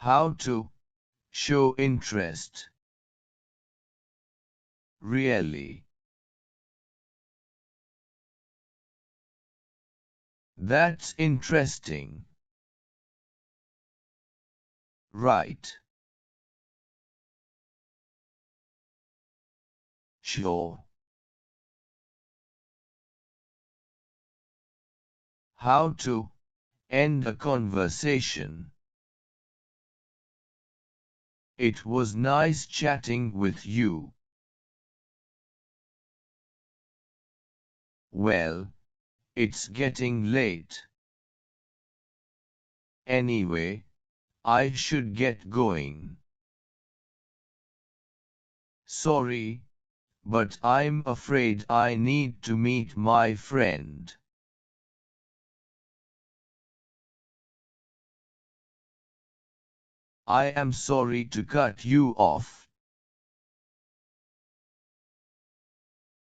How to show interest. Really? That's interesting. Right. Sure. How to end a conversation. It was nice chatting with you. Well, it's getting late. Anyway, I should get going. Sorry, but I'm afraid I need to meet my friend. I am sorry to cut you off.